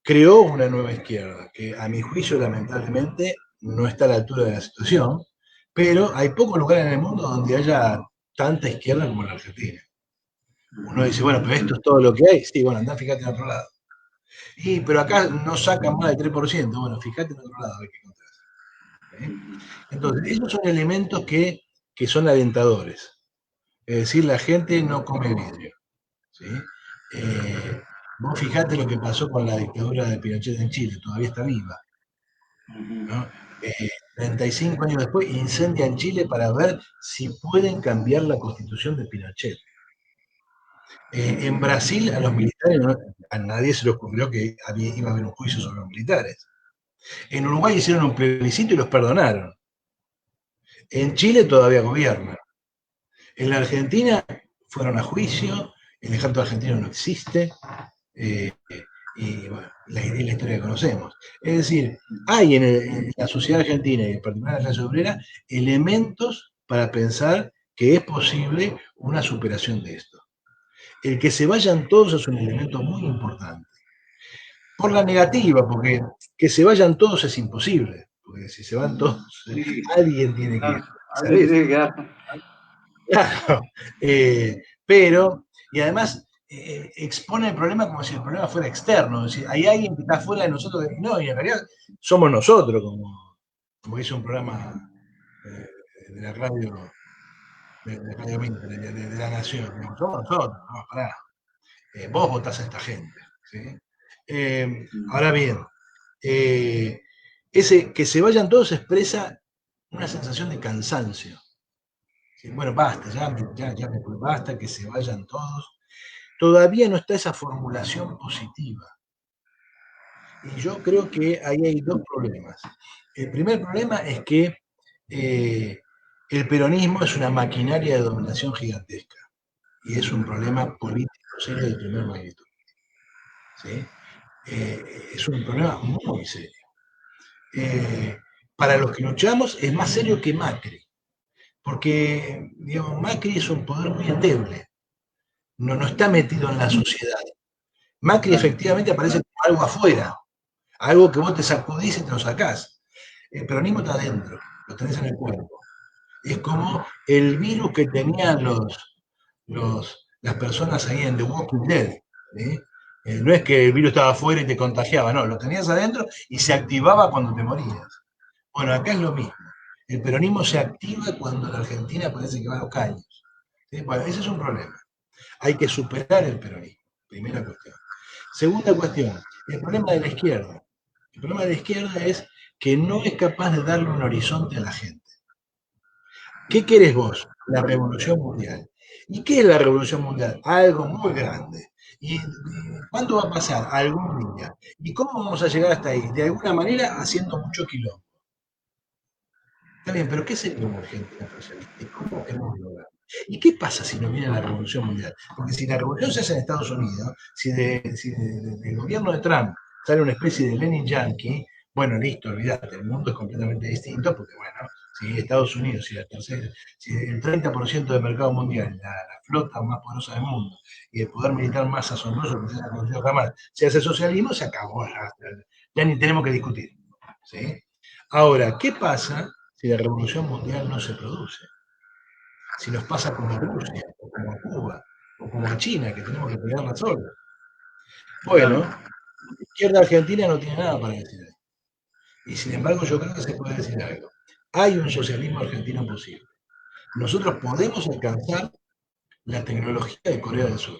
creó una nueva izquierda, que a mi juicio lamentablemente no está a la altura de la situación, pero hay pocos lugares en el mundo donde haya tanta izquierda como en la Argentina. Uno dice, bueno, pero esto es todo lo que hay. Sí, bueno, andá, fíjate en otro lado. Pero acá no sacan más del 3%. Bueno, fíjate en otro lado a ver qué encontrás. ¿sí? Entonces, esos son elementos que son alentadores. Es decir, la gente no come vidrio, ¿sí? Vos fijate lo que pasó con la dictadura de Pinochet en Chile, todavía está viva, ¿no? 35 años después incendian Chile para ver si pueden cambiar la constitución de Pinochet. En Brasil a los militares a nadie se le ocurrió que iba a haber un juicio sobre los militares. En Uruguay hicieron un plebiscito y los perdonaron. En Chile todavía gobiernan. En la Argentina fueron a juicio, el ejército argentino no existe, eh, y bueno, es la historia que conocemos. Es decir, hay en la sociedad argentina y en particular en la clase obrera elementos para pensar que es posible una superación de esto. El que se vayan todos es un elemento muy importante. Por la negativa, porque que se vayan todos es imposible, porque si se van todos, Sí, alguien tiene que claro, alguien tiene que quedar. Claro, pero, y además expone el problema como si el problema fuera externo, es decir, hay alguien que está fuera de nosotros, no, y en realidad somos nosotros, como dice un programa de la radio, de Radio Minter, de la Nación, digamos, somos nosotros, no, pará, vos votás a esta gente, ¿sí? Ahora bien, ese que se vayan todos expresa una sensación de cansancio. ¿Sí? Bueno, basta, basta, que se vayan todos. Todavía no está esa formulación positiva. Y yo creo que ahí hay dos problemas. El primer problema es que el peronismo es una maquinaria de dominación gigantesca y es un problema político serio de primer magnitud. ¿Sí? Es un problema muy serio. Para los que luchamos es más serio que Macri, porque digamos, Macri es un poder muy endeble, no está metido en la sociedad. Macri efectivamente aparece como algo afuera, algo que vos te sacudís y te lo sacás. El peronismo está adentro, lo tenés en el cuerpo. Es como el virus que tenían las personas ahí en The Walking Dead. ¿Sí? No es que el virus estaba afuera y te contagiaba, no, lo tenías adentro y se activaba cuando te morías. Bueno, acá es lo mismo. El peronismo se activa cuando la Argentina parece que va a los caños. ¿Sí? Bueno, ese es un problema. Hay que superar el peronismo, primera cuestión. Segunda cuestión, el problema de la izquierda. El problema de la izquierda es que no es capaz de darle un horizonte a la gente. ¿Qué querés vos? La revolución mundial. ¿Y qué es la revolución mundial? Algo muy grande. ¿Y cuándo va a pasar? Algún día. ¿Y cómo vamos a llegar hasta ahí? De alguna manera haciendo mucho quilombo. Está bien, pero ¿qué sería una Argentina socialista? ¿Y cómo hemos logrado? ¿Y qué pasa si no viene la revolución mundial? Porque si la revolución se hace en Estados Unidos, si del gobierno de Trump sale una especie de Lenin Yankee, bueno, listo, olvídate, el mundo es completamente distinto, porque bueno, si Estados Unidos, si el 30% del mercado mundial, la flota más poderosa del mundo y el poder militar más asombroso que se haya conocido jamás, se hace socialismo, se acabó, ya ni tenemos que discutir. ¿Sí? Ahora, ¿qué pasa si la revolución mundial no se produce? Si nos pasa como a Rusia, o como a Cuba, o como a China, que tenemos que pelearla sola. Bueno, la izquierda argentina no tiene nada para decir ahí. Y sin embargo, yo creo que se puede decir algo. Hay un socialismo argentino posible. Nosotros podemos alcanzar la tecnología de Corea del Sur.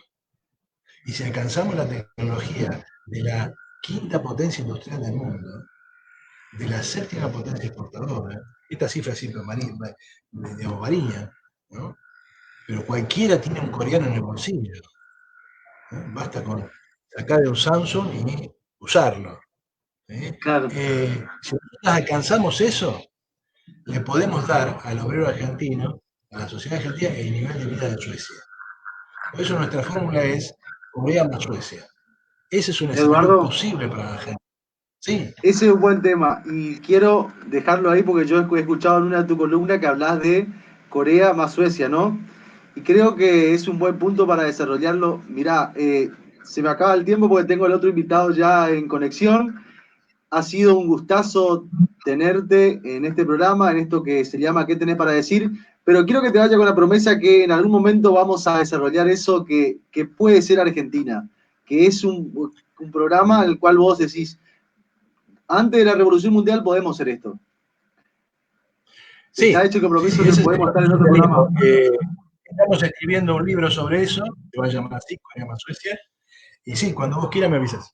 Y si alcanzamos la tecnología de la quinta potencia industrial del mundo, de la séptima potencia exportadora, esta cifra siempre varía, ¿no? Pero cualquiera tiene un coreano en el bolsillo. ¿Eh? Basta con sacar de un Samsung y usarlo. ¿Eh? Claro. Si nosotros alcanzamos eso, le podemos dar al obrero argentino, a la sociedad argentina, el nivel de vida de Suecia. Por eso nuestra fórmula es Corea más Suecia. Ese es un escenario Eduardo, posible para la Argentina. Sí, ese es un buen tema y quiero dejarlo ahí porque yo he escuchado en una de tu columna que hablas de Corea más Suecia, ¿no? Y creo que es un buen punto para desarrollarlo. Mirá, se me acaba el tiempo porque tengo al otro invitado ya en conexión. Ha sido un gustazo tenerte en este programa, en esto que se llama ¿Qué tenés para decir? Pero quiero que te vaya con la promesa que en algún momento vamos a desarrollar eso que puede ser Argentina, que es un programa al cual vos decís, antes de la Revolución Mundial podemos hacer esto. Sí, está hecho el compromiso sí, que podemos estar en otro programa. Estamos escribiendo un libro sobre eso, que va a llamar así, Corea más Suecia. Y sí, cuando vos quieras me avisas.